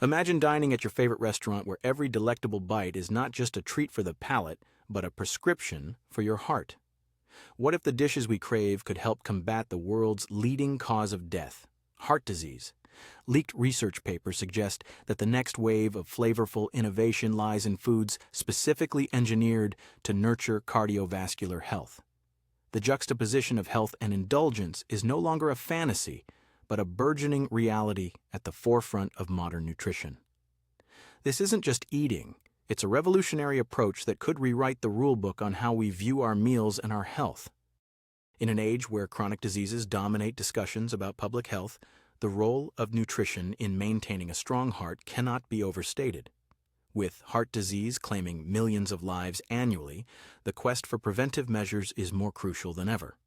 Imagine dining at your favorite restaurant where every delectable bite is not just a treat for the palate, but a prescription for your heart. What if the dishes we crave could help combat the world's leading cause of death, heart disease? Leaked research papers suggest that the next wave of flavorful innovation lies in foods specifically engineered to nurture cardiovascular health. The juxtaposition of health and indulgence is no longer a fantasy, but a burgeoning reality at the forefront of modern nutrition. This isn't just eating, it's a revolutionary approach that could rewrite the rulebook on how we view our meals and our health. In an age where chronic diseases dominate discussions about public health, the role of nutrition in maintaining a strong heart cannot be overstated. With heart disease claiming millions of lives annually, the quest for preventive measures is more crucial than ever.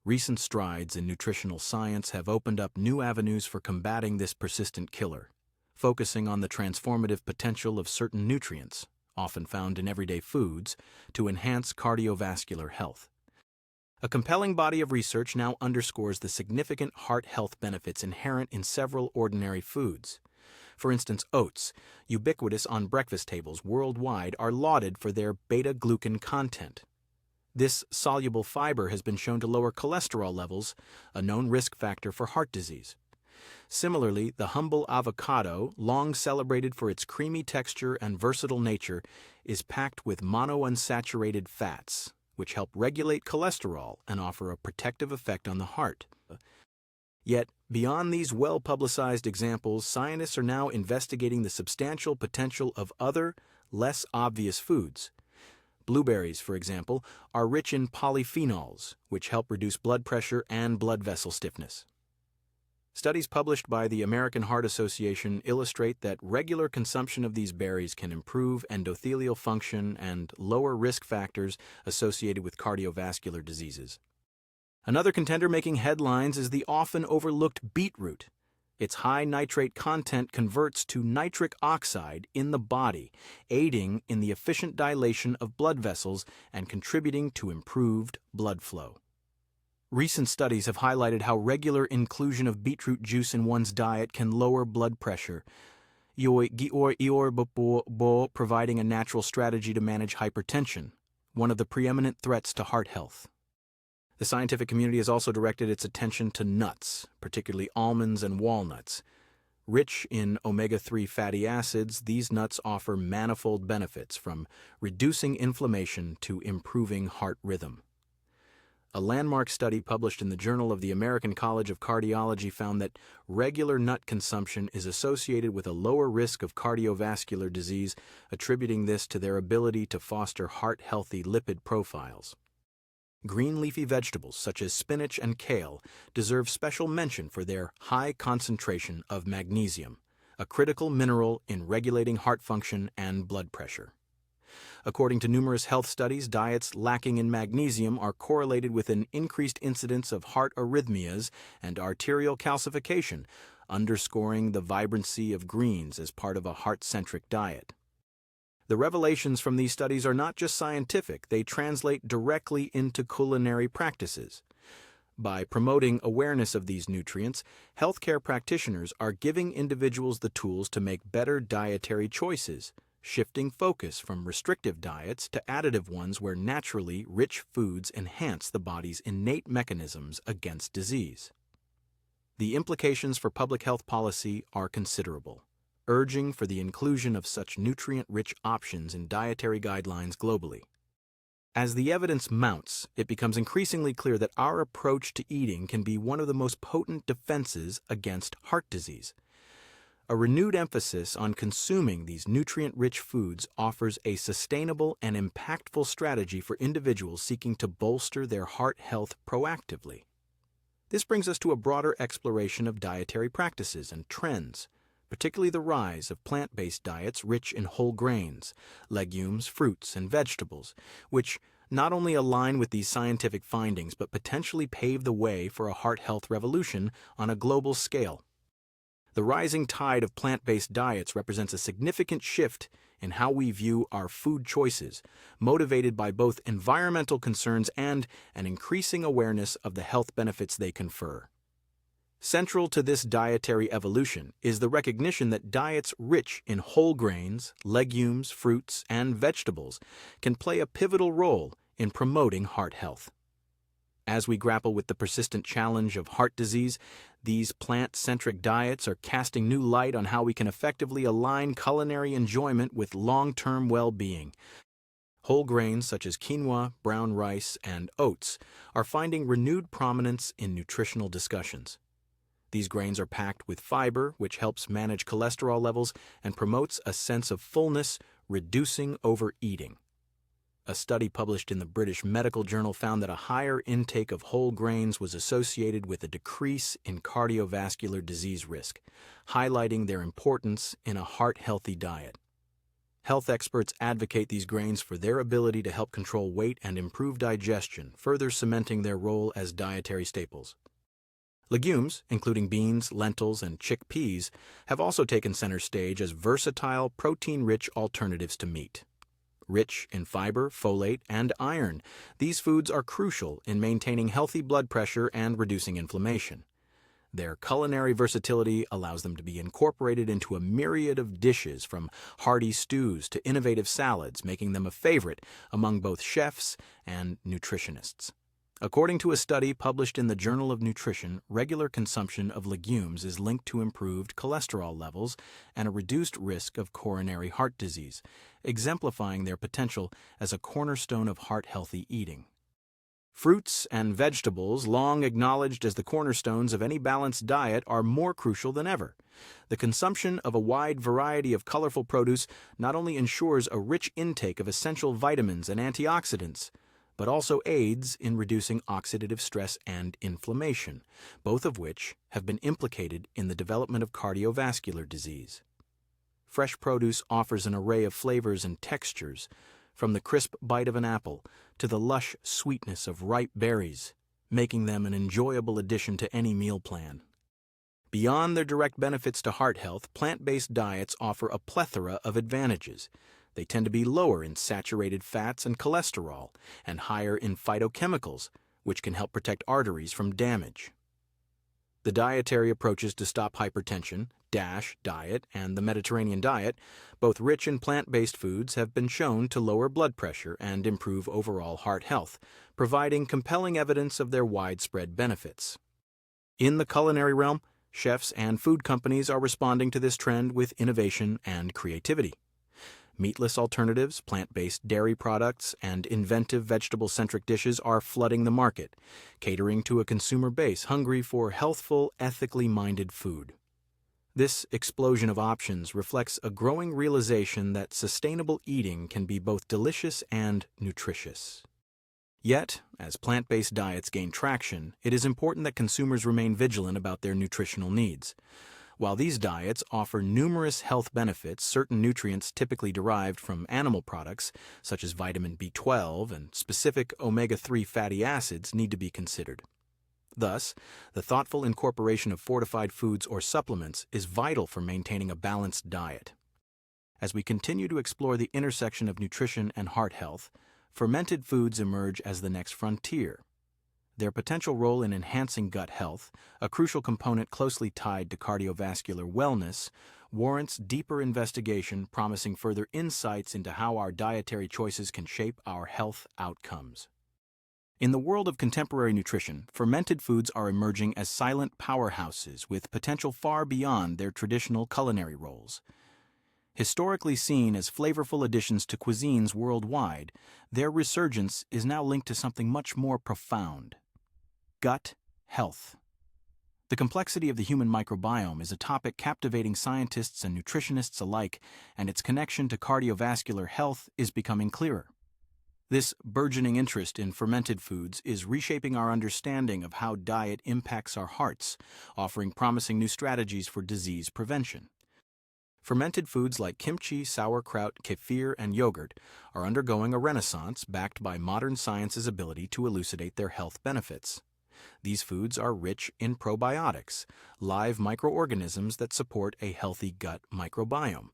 Recent strides in nutritional science have opened up new avenues for combating this persistent killer, focusing on the transformative potential of certain nutrients, often found in everyday foods, to enhance cardiovascular health. A compelling body of research now underscores the significant heart health benefits inherent in several ordinary foods. For instance, oats, ubiquitous on breakfast tables worldwide, are lauded for their beta-glucan content. This soluble fiber has been shown to lower cholesterol levels, a known risk factor for heart disease. Similarly, the humble avocado, long celebrated for its creamy texture and versatile nature, is packed with monounsaturated fats, which help regulate cholesterol and offer a protective effect on the heart. Yet, beyond these well-publicized examples, scientists are now investigating the substantial potential of other, less obvious foods. Blueberries, for example, are rich in polyphenols, which help reduce blood pressure and blood vessel stiffness. Studies published by the American Heart Association illustrate that regular consumption of these berries can improve endothelial function and lower risk factors associated with cardiovascular diseases. Another contender making headlines is the often overlooked beetroot. Its high nitrate content converts to nitric oxide in the body, aiding in the efficient dilation of blood vessels and contributing to improved blood flow. Recent studies have highlighted how regular inclusion of beetroot juice in one's diet can lower blood pressure, providing a natural strategy to manage hypertension, one of the preeminent threats to heart health. The scientific community has also directed its attention to nuts, particularly almonds and walnuts. Rich in omega-3 fatty acids, these nuts offer manifold benefits, from reducing inflammation to improving heart rhythm. A landmark study published in the Journal of the American College of Cardiology found that regular nut consumption is associated with a lower risk of cardiovascular disease, attributing this to their ability to foster heart-healthy lipid profiles. Green leafy vegetables such as spinach and kale deserve special mention for their high concentration of magnesium, a critical mineral in regulating heart function and blood pressure. According to numerous health studies, diets lacking in magnesium are correlated with an increased incidence of heart arrhythmias and arterial calcification, underscoring the vibrancy of greens as part of a heart-centric diet. The revelations from these studies are not just scientific, they translate directly into culinary practices. By promoting awareness of these nutrients, healthcare practitioners are giving individuals the tools to make better dietary choices, shifting focus from restrictive diets to additive ones where naturally rich foods enhance the body's innate mechanisms against disease. The implications for public health policy are considerable, urging for the inclusion of such nutrient-rich options in dietary guidelines globally. As the evidence mounts, it becomes increasingly clear that our approach to eating can be one of the most potent defenses against heart disease. A renewed emphasis on consuming these nutrient-rich foods offers a sustainable and impactful strategy for individuals seeking to bolster their heart health proactively. This brings us to a broader exploration of dietary practices and trends, particularly the rise of plant-based diets rich in whole grains, legumes, fruits, and vegetables, which not only align with these scientific findings but potentially pave the way for a heart health revolution on a global scale. The rising tide of plant-based diets represents a significant shift in how we view our food choices, motivated by both environmental concerns and an increasing awareness of the health benefits they confer. Central to this dietary evolution is the recognition that diets rich in whole grains, legumes, fruits, and vegetables can play a pivotal role in promoting heart health. As we grapple with the persistent challenge of heart disease, these plant-centric diets are casting new light on how we can effectively align culinary enjoyment with long-term well-being. Whole grains such as quinoa, brown rice, and oats are finding renewed prominence in nutritional discussions. These grains are packed with fiber, which helps manage cholesterol levels and promotes a sense of fullness, reducing overeating. A study published in the British Medical Journal found that a higher intake of whole grains was associated with a decrease in cardiovascular disease risk, highlighting their importance in a heart-healthy diet. Health experts advocate these grains for their ability to help control weight and improve digestion, further cementing their role as dietary staples. Legumes, including beans, lentils, and chickpeas, have also taken center stage as versatile, protein-rich alternatives to meat. Rich in fiber, folate, and iron, these foods are crucial in maintaining healthy blood pressure and reducing inflammation. Their culinary versatility allows them to be incorporated into a myriad of dishes, from hearty stews to innovative salads, making them a favorite among both chefs and nutritionists. According to a study published in the Journal of Nutrition, regular consumption of legumes is linked to improved cholesterol levels and a reduced risk of coronary heart disease, exemplifying their potential as a cornerstone of heart-healthy eating. Fruits and vegetables, long acknowledged as the cornerstones of any balanced diet, are more crucial than ever. The consumption of a wide variety of colorful produce not only ensures a rich intake of essential vitamins and antioxidants, but also aids in reducing oxidative stress and inflammation, both of which have been implicated in the development of cardiovascular disease. Fresh produce offers an array of flavors and textures, from the crisp bite of an apple to the lush sweetness of ripe berries, making them an enjoyable addition to any meal plan. Beyond their direct benefits to heart health, plant-based diets offer a plethora of advantages. They tend to be lower in saturated fats and cholesterol, and higher in phytochemicals, which can help protect arteries from damage. The dietary approaches to stop hypertension, DASH diet, and the Mediterranean diet, both rich in plant-based foods, have been shown to lower blood pressure and improve overall heart health, providing compelling evidence of their widespread benefits. In the culinary realm, chefs and food companies are responding to this trend with innovation and creativity. Meatless alternatives, plant-based dairy products, and inventive vegetable-centric dishes are flooding the market, catering to a consumer base hungry for healthful, ethically minded food. This explosion of options reflects a growing realization that sustainable eating can be both delicious and nutritious. Yet, as plant-based diets gain traction, it is important that consumers remain vigilant about their nutritional needs. While these diets offer numerous health benefits, certain nutrients typically derived from animal products, such as vitamin B12 and specific omega-3 fatty acids, need to be considered. Thus, the thoughtful incorporation of fortified foods or supplements is vital for maintaining a balanced diet. As we continue to explore the intersection of nutrition and heart health, fermented foods emerge as the next frontier. Their potential role in enhancing gut health, a crucial component closely tied to cardiovascular wellness, warrants deeper investigation, promising further insights into how our dietary choices can shape our health outcomes. In the world of contemporary nutrition, fermented foods are emerging as silent powerhouses with potential far beyond their traditional culinary roles. Historically seen as flavorful additions to cuisines worldwide, their resurgence is now linked to something much more profound: gut health. The complexity of the human microbiome is a topic captivating scientists and nutritionists alike, and its connection to cardiovascular health is becoming clearer. This burgeoning interest in fermented foods is reshaping our understanding of how diet impacts our hearts, offering promising new strategies for disease prevention. Fermented foods like kimchi, sauerkraut, kefir, and yogurt are undergoing a renaissance backed by modern science's ability to elucidate their health benefits. These foods are rich in probiotics, live microorganisms that support a healthy gut microbiome.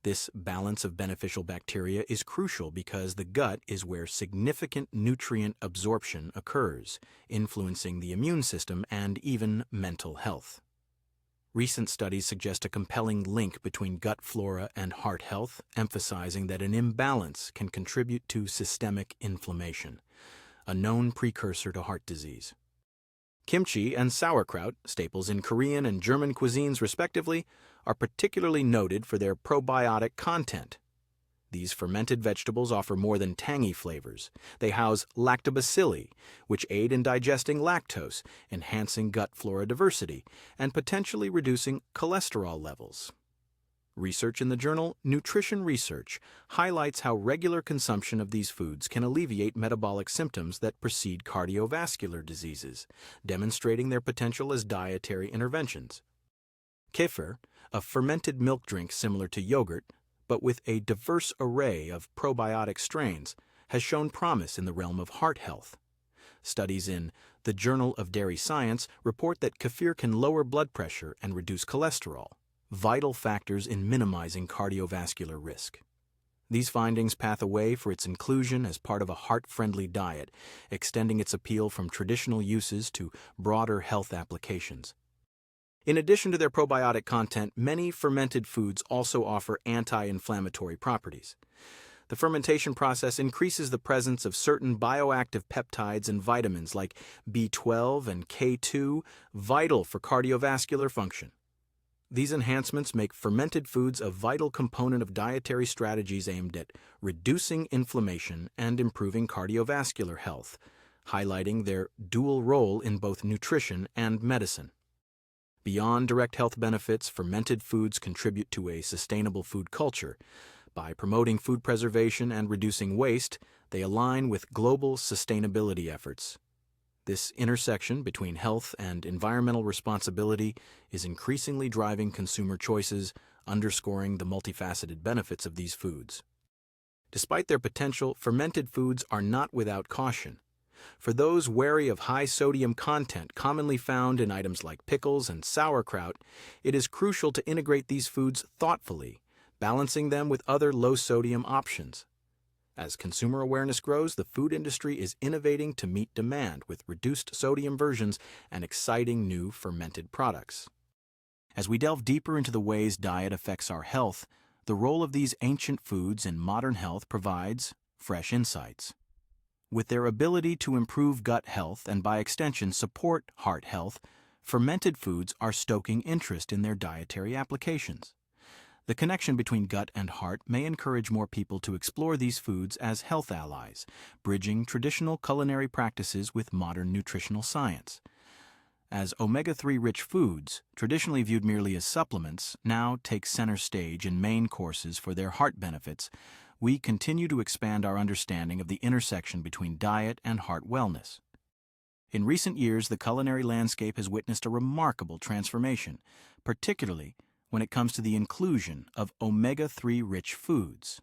This balance of beneficial bacteria is crucial because the gut is where significant nutrient absorption occurs, influencing the immune system and even mental health. Recent studies suggest a compelling link between gut flora and heart health, emphasizing that an imbalance can contribute to systemic inflammation, a known precursor to heart disease. Kimchi and sauerkraut, staples in Korean and German cuisines respectively, are particularly noted for their probiotic content. These fermented vegetables offer more than tangy flavors. They house lactobacilli, which aid in digesting lactose, enhancing gut flora diversity, and potentially reducing cholesterol levels. Research in the journal Nutrition Research highlights how regular consumption of these foods can alleviate metabolic symptoms that precede cardiovascular diseases, demonstrating their potential as dietary interventions. Kefir, a fermented milk drink similar to yogurt, but with a diverse array of probiotic strains, has shown promise in the realm of heart health. Studies in the Journal of Dairy Science report that kefir can lower blood pressure and reduce cholesterol, vital factors in minimizing cardiovascular risk. These findings pave the way for its inclusion as part of a heart-friendly diet, extending its appeal from traditional uses to broader health applications. In addition to their probiotic content, many fermented foods also offer anti-inflammatory properties. The fermentation process increases the presence of certain bioactive peptides and vitamins like B12 and K2, vital for cardiovascular function. These enhancements make fermented foods a vital component of dietary strategies aimed at reducing inflammation and improving cardiovascular health, highlighting their dual role in both nutrition and medicine. Beyond direct health benefits, fermented foods contribute to a sustainable food culture. By promoting food preservation and reducing waste, they align with global sustainability efforts. This intersection between health and environmental responsibility is increasingly driving consumer choices, underscoring the multifaceted benefits of these foods. Despite their potential, fermented foods are not without caution. For those wary of high sodium content commonly found in items like pickles and sauerkraut, it is crucial to integrate these foods thoughtfully, balancing them with other low-sodium options. As consumer awareness grows, the food industry is innovating to meet demand with reduced sodium versions and exciting new fermented products. As we delve deeper into the ways diet affects our health, the role of these ancient foods in modern health provides fresh insights. With their ability to improve gut health and by extension support heart health, fermented foods are stoking interest in their dietary applications. The connection between gut and heart may encourage more people to explore these foods as health allies, bridging traditional culinary practices with modern nutritional science. As omega-3 rich foods, traditionally viewed merely as supplements, now take center stage in main courses for their heart benefits, we continue to expand our understanding of the intersection between diet and heart wellness. In recent years, the culinary landscape has witnessed a remarkable transformation, particularly when it comes to the inclusion of omega-3 rich foods.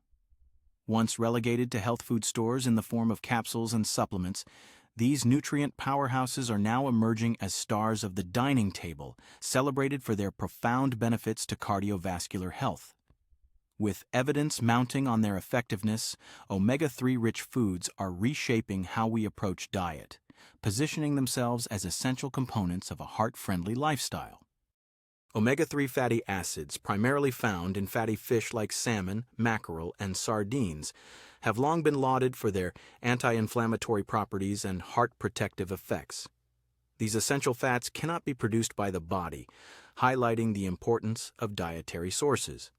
Once relegated to health food stores in the form of capsules and supplements, these nutrient powerhouses are now emerging as stars of the dining table, celebrated for their profound benefits to cardiovascular health. With evidence mounting on their effectiveness, omega-3 rich foods are reshaping how we approach diet, positioning themselves as essential components of a heart-friendly lifestyle. Omega-3 fatty acids, primarily found in fatty fish like salmon, mackerel, and sardines, have long been lauded for their anti-inflammatory properties and heart-protective effects. These essential fats cannot be produced by the body, highlighting the importance of dietary sources.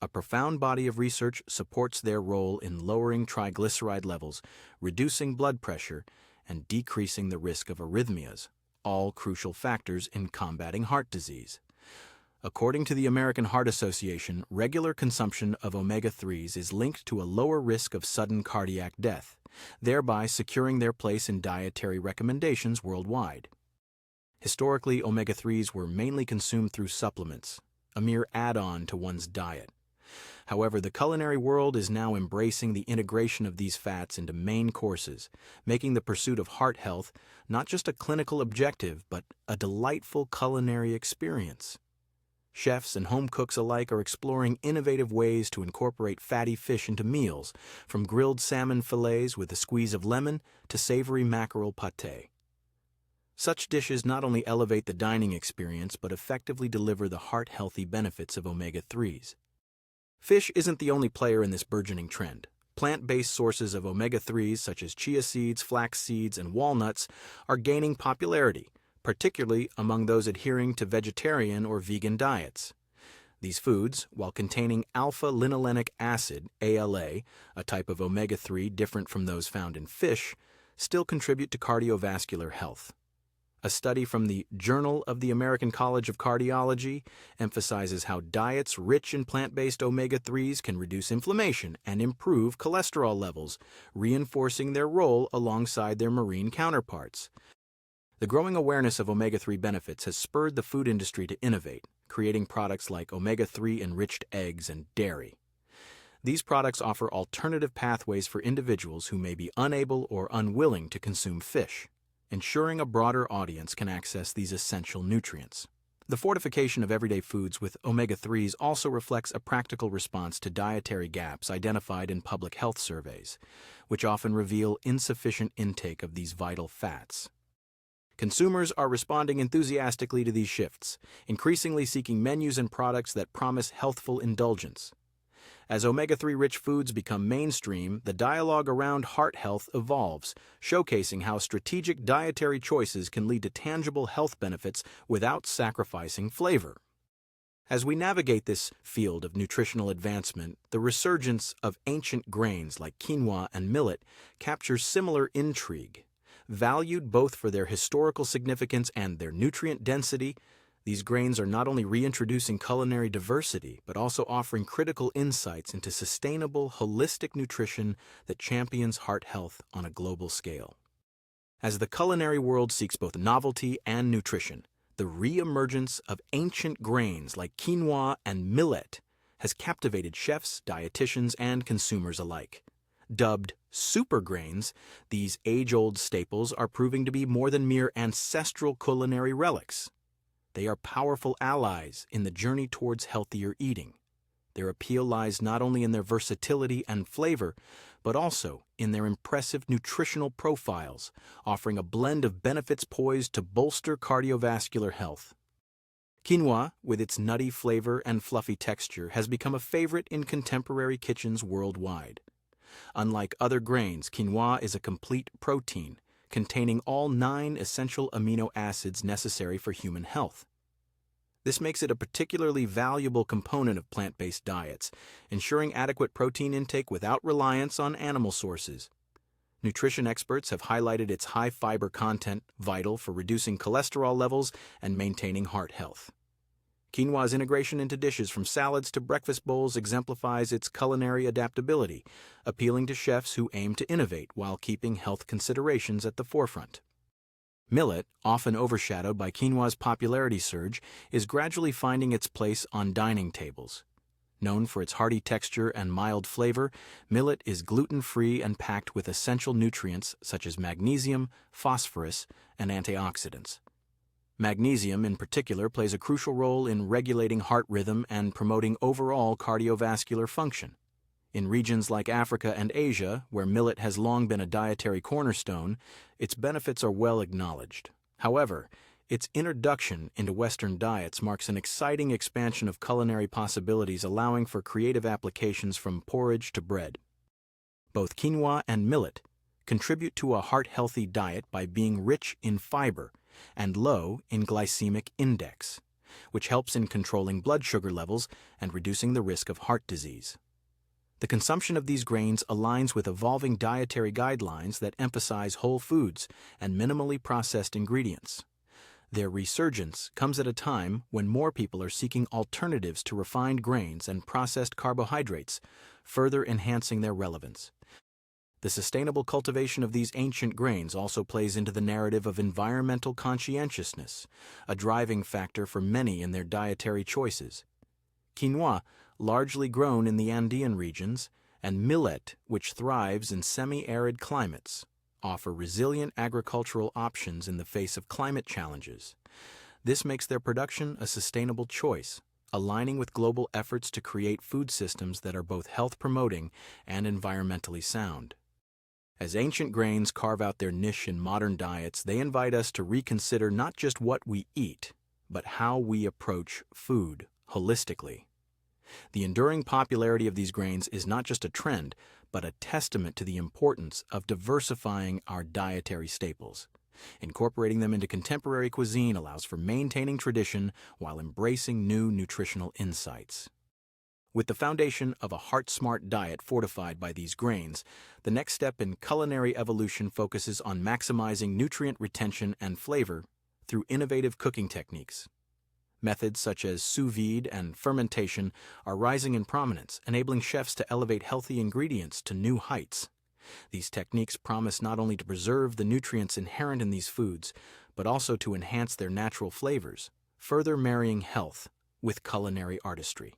A profound body of research supports their role in lowering triglyceride levels, reducing blood pressure, and decreasing the risk of arrhythmias, all crucial factors in combating heart disease. According to the American Heart Association, regular consumption of omega-3s is linked to a lower risk of sudden cardiac death, thereby securing their place in dietary recommendations worldwide. Historically, omega-3s were mainly consumed through supplements, a mere add-on to one's diet. However, the culinary world is now embracing the integration of these fats into main courses, making the pursuit of heart health not just a clinical objective, but a delightful culinary experience. Chefs and home cooks alike are exploring innovative ways to incorporate fatty fish into meals, from grilled salmon fillets with a squeeze of lemon to savory mackerel pâté. Such dishes not only elevate the dining experience but effectively deliver the heart-healthy benefits of omega-3s. Fish isn't the only player in this burgeoning trend. Plant-based sources of omega-3s such as chia seeds, flax seeds, and walnuts are gaining popularity, particularly among those adhering to vegetarian or vegan diets. These foods, while containing alpha-linolenic acid, ALA, a type of omega-3 different from those found in fish, still contribute to cardiovascular health. A study from the Journal of the American College of Cardiology emphasizes how diets rich in plant-based omega-3s can reduce inflammation and improve cholesterol levels, reinforcing their role alongside their marine counterparts. The growing awareness of omega-3 benefits has spurred the food industry to innovate, creating products like omega-3 enriched eggs and dairy. These products offer alternative pathways for individuals who may be unable or unwilling to consume fish, ensuring a broader audience can access these essential nutrients. The fortification of everyday foods with omega-3s also reflects a practical response to dietary gaps identified in public health surveys, which often reveal insufficient intake of these vital fats. Consumers are responding enthusiastically to these shifts, increasingly seeking menus and products that promise healthful indulgence. As omega-3-rich foods become mainstream, the dialogue around heart health evolves, showcasing how strategic dietary choices can lead to tangible health benefits without sacrificing flavor. As we navigate this field of nutritional advancement, the resurgence of ancient grains like quinoa and millet captures similar intrigue. Valued both for their historical significance and their nutrient density, these grains are not only reintroducing culinary diversity, but also offering critical insights into sustainable, holistic nutrition that champions heart health on a global scale. As the culinary world seeks both novelty and nutrition, the re-emergence of ancient grains like quinoa and millet has captivated chefs, dietitians, and consumers alike. Dubbed super grains, these age-old staples are proving to be more than mere ancestral culinary relics. They are powerful allies in the journey towards healthier eating. Their appeal lies not only in their versatility and flavor, but also in their impressive nutritional profiles, offering a blend of benefits poised to bolster cardiovascular health. Quinoa, with its nutty flavor and fluffy texture, has become a favorite in contemporary kitchens worldwide. Unlike other grains, quinoa is a complete protein, containing all 9 essential amino acids necessary for human health. This makes it a particularly valuable component of plant-based diets, ensuring adequate protein intake without reliance on animal sources. Nutrition experts have highlighted its high fiber content, vital for reducing cholesterol levels and maintaining heart health. Quinoa's integration into dishes from salads to breakfast bowls exemplifies its culinary adaptability, appealing to chefs who aim to innovate while keeping health considerations at the forefront. Millet, often overshadowed by quinoa's popularity surge, is gradually finding its place on dining tables. Known for its hearty texture and mild flavor, millet is gluten-free and packed with essential nutrients such as magnesium, phosphorus, and antioxidants. Magnesium, in particular, plays a crucial role in regulating heart rhythm and promoting overall cardiovascular function. In regions like Africa and Asia, where millet has long been a dietary cornerstone, its benefits are well acknowledged. However, its introduction into Western diets marks an exciting expansion of culinary possibilities, allowing for creative applications from porridge to bread. Both quinoa and millet contribute to a heart-healthy diet by being rich in fiber and low in glycemic index, which helps in controlling blood sugar levels and reducing the risk of heart disease. The consumption of these grains aligns with evolving dietary guidelines that emphasize whole foods and minimally processed ingredients. Their resurgence comes at a time when more people are seeking alternatives to refined grains and processed carbohydrates, further enhancing their relevance. The sustainable cultivation of these ancient grains also plays into the narrative of environmental conscientiousness, a driving factor for many in their dietary choices. Quinoa, largely grown in the Andean regions, and millet, which thrives in semi-arid climates, offer resilient agricultural options in the face of climate challenges. This makes their production a sustainable choice, aligning with global efforts to create food systems that are both health-promoting and environmentally sound. As ancient grains carve out their niche in modern diets, they invite us to reconsider not just what we eat, but how we approach food holistically. The enduring popularity of these grains is not just a trend, but a testament to the importance of diversifying our dietary staples. Incorporating them into contemporary cuisine allows for maintaining tradition while embracing new nutritional insights. With the foundation of a heart-smart diet fortified by these grains, the next step in culinary evolution focuses on maximizing nutrient retention and flavor through innovative cooking techniques. Methods such as sous vide and fermentation are rising in prominence, enabling chefs to elevate healthy ingredients to new heights. These techniques promise not only to preserve the nutrients inherent in these foods, but also to enhance their natural flavors, further marrying health with culinary artistry.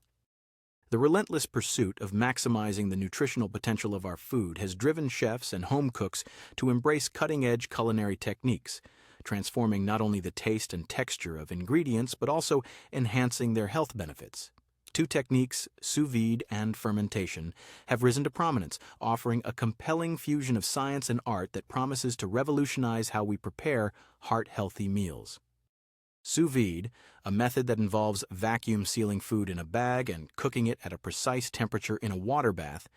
The relentless pursuit of maximizing the nutritional potential of our food has driven chefs and home cooks to embrace cutting-edge culinary techniques, transforming not only the taste and texture of ingredients, but also enhancing their health benefits. Two techniques, sous vide and fermentation, have risen to prominence, offering a compelling fusion of science and art that promises to revolutionize how we prepare heart-healthy meals. Sous vide, a method that involves vacuum sealing food in a bag and cooking it at a precise temperature in a water bath,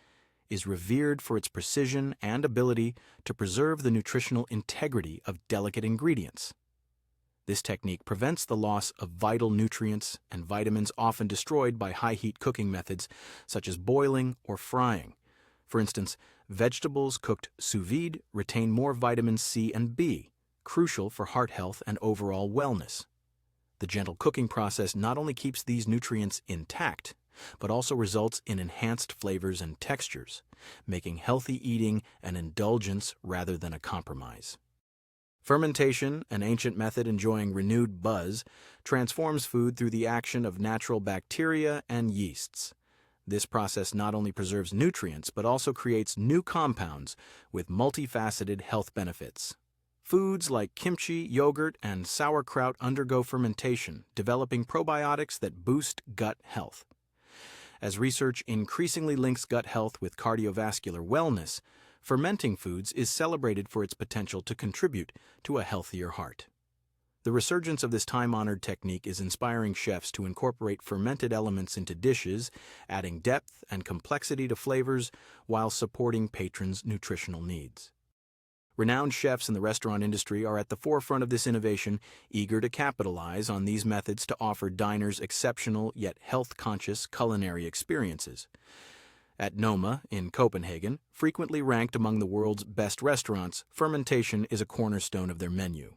is revered for its precision and ability to preserve the nutritional integrity of delicate ingredients. This technique prevents the loss of vital nutrients and vitamins often destroyed by high-heat cooking methods such as boiling or frying. For instance, vegetables cooked sous vide retain more vitamins C and B, crucial for heart health and overall wellness. The gentle cooking process not only keeps these nutrients intact, but also results in enhanced flavors and textures, making healthy eating an indulgence rather than a compromise. Fermentation, an ancient method enjoying renewed buzz, transforms food through the action of natural bacteria and yeasts. This process not only preserves nutrients, but also creates new compounds with multifaceted health benefits. Foods like kimchi, yogurt, and sauerkraut undergo fermentation, developing probiotics that boost gut health. As research increasingly links gut health with cardiovascular wellness, fermenting foods is celebrated for its potential to contribute to a healthier heart. The resurgence of this time-honored technique is inspiring chefs to incorporate fermented elements into dishes, adding depth and complexity to flavors while supporting patrons' nutritional needs. Renowned chefs in the restaurant industry are at the forefront of this innovation, eager to capitalize on these methods to offer diners exceptional yet health-conscious culinary experiences. At Noma, in Copenhagen, frequently ranked among the world's best restaurants, fermentation is a cornerstone of their menu.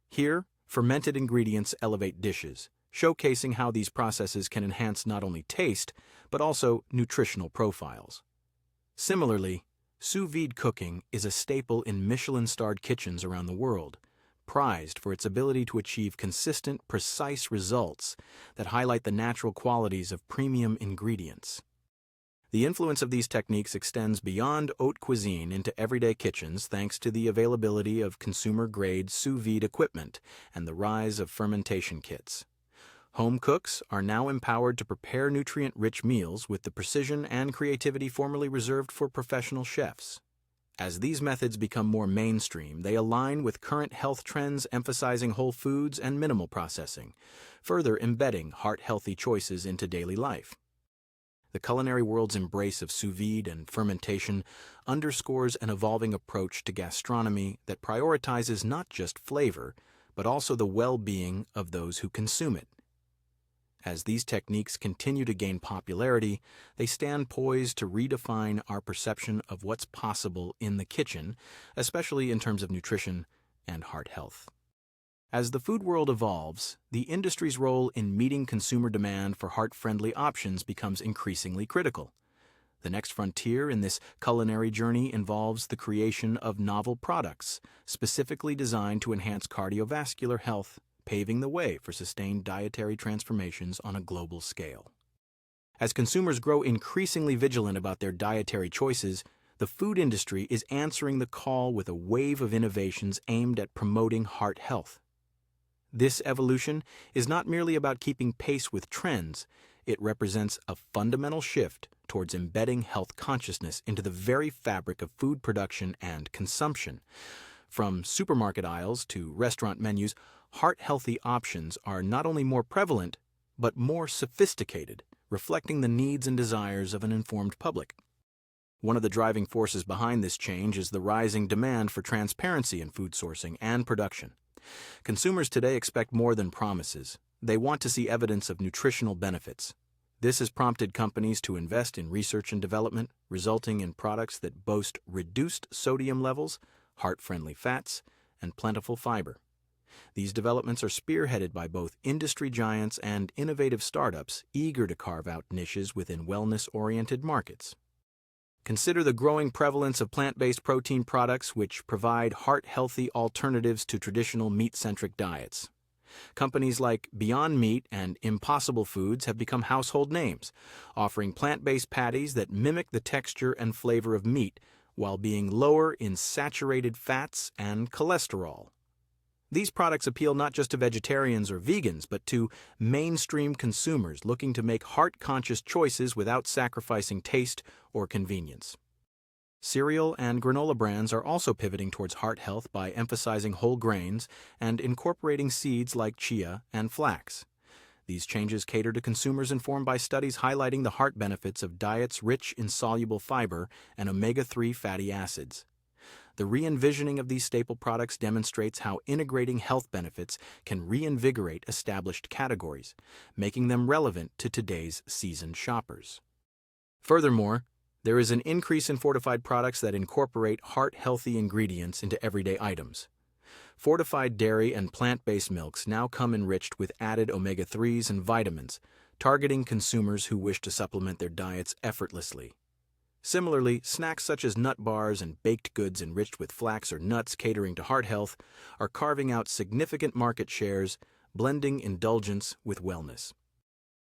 Here, fermented ingredients elevate dishes, showcasing how these processes can enhance not only taste, but also nutritional profiles. Similarly, sous vide cooking is a staple in Michelin-starred kitchens around the world, prized for its ability to achieve consistent, precise results that highlight the natural qualities of premium ingredients. The influence of these techniques extends beyond haute cuisine into everyday kitchens thanks to the availability of consumer-grade sous vide equipment and the rise of fermentation kits. Home cooks are now empowered to prepare nutrient-rich meals with the precision and creativity formerly reserved for professional chefs. As these methods become more mainstream, they align with current health trends emphasizing whole foods and minimal processing, further embedding heart-healthy choices into daily life. The culinary world's embrace of sous vide and fermentation underscores an evolving approach to gastronomy that prioritizes not just flavor, but also the well-being of those who consume it. As these techniques continue to gain popularity, they stand poised to redefine our perception of what's possible in the kitchen, especially in terms of nutrition and heart health. As the food world evolves, the industry's role in meeting consumer demand for heart-friendly options becomes increasingly critical. The next frontier in this culinary journey involves the creation of novel products, specifically designed to enhance cardiovascular health, paving the way for sustained dietary transformations on a global scale. As consumers grow increasingly vigilant about their dietary choices, the food industry is answering the call with a wave of innovations aimed at promoting heart health. This evolution is not merely about keeping pace with trends, it represents a fundamental shift towards embedding health consciousness into the very fabric of food production and consumption. From supermarket aisles to restaurant menus, heart-healthy options are not only more prevalent, but more sophisticated, reflecting the needs and desires of an informed public. One of the driving forces behind this change is the rising demand for transparency in food sourcing and production. Consumers today expect more than promises. They want to see evidence of nutritional benefits. This has prompted companies to invest in research and development, resulting in products that boast reduced sodium levels, heart-friendly fats, and plentiful fiber. These developments are spearheaded by both industry giants and innovative startups eager to carve out niches within wellness-oriented markets. Consider the growing prevalence of plant-based protein products which provide heart-healthy alternatives to traditional meat-centric diets. Companies like Beyond Meat and Impossible Foods have become household names, offering plant-based patties that mimic the texture and flavor of meat while being lower in saturated fats and cholesterol. These products appeal not just to vegetarians or vegans, but to mainstream consumers looking to make heart-conscious choices without sacrificing taste or convenience. Cereal and granola brands are also pivoting towards heart health by emphasizing whole grains and incorporating seeds like chia and flax. These changes cater to consumers informed by studies highlighting the heart benefits of diets rich in soluble fiber and omega-3 fatty acids. The re-envisioning of these staple products demonstrates how integrating health benefits can reinvigorate established categories, making them relevant to today's seasoned shoppers. Furthermore, there is an increase in fortified products that incorporate heart-healthy ingredients into everyday items. Fortified dairy and plant-based milks now come enriched with added omega-3s and vitamins, targeting consumers who wish to supplement their diets effortlessly. Similarly, snacks such as nut bars and baked goods enriched with flax or nuts catering to heart health are carving out significant market shares, blending indulgence with wellness.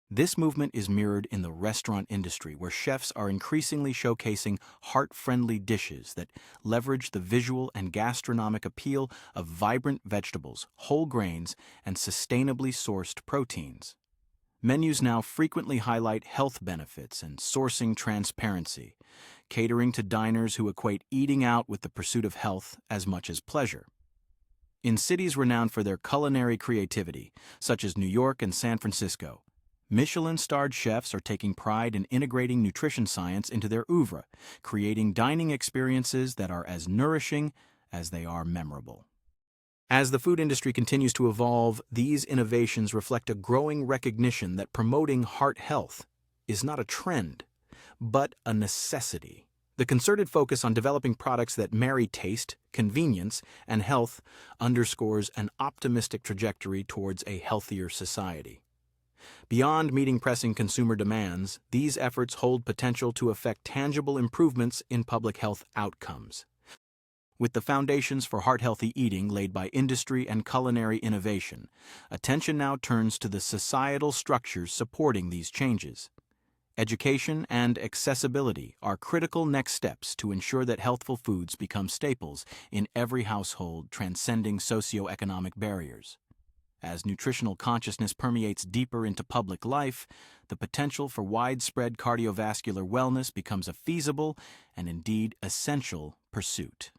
This movement is mirrored in the restaurant industry, where chefs are increasingly showcasing heart-friendly dishes that leverage the visual and gastronomic appeal of vibrant vegetables, whole grains, and sustainably sourced proteins. Menus now frequently highlight health benefits and sourcing transparency, catering to diners who equate eating out with the pursuit of health as much as pleasure. In cities renowned for their culinary creativity, such as New York and San Francisco, Michelin-starred chefs are taking pride in integrating nutrition science into their oeuvre, creating dining experiences that are as nourishing as they are memorable. As the food industry continues to evolve, these innovations reflect a growing recognition that promoting heart health is not a trend, but a necessity. The concerted focus on developing products that marry taste, convenience, and health underscores an optimistic trajectory towards a healthier society. Beyond meeting pressing consumer demands, these efforts hold potential to affect tangible improvements in public health outcomes. With the foundations for heart-healthy eating laid by industry and culinary innovation, attention now turns to the societal structures supporting these changes. Education and accessibility are critical next steps to ensure that healthful foods become staples in every household, transcending socioeconomic barriers. As nutritional consciousness permeates deeper into public life, the potential for widespread cardiovascular wellness becomes a feasible and indeed essential pursuit.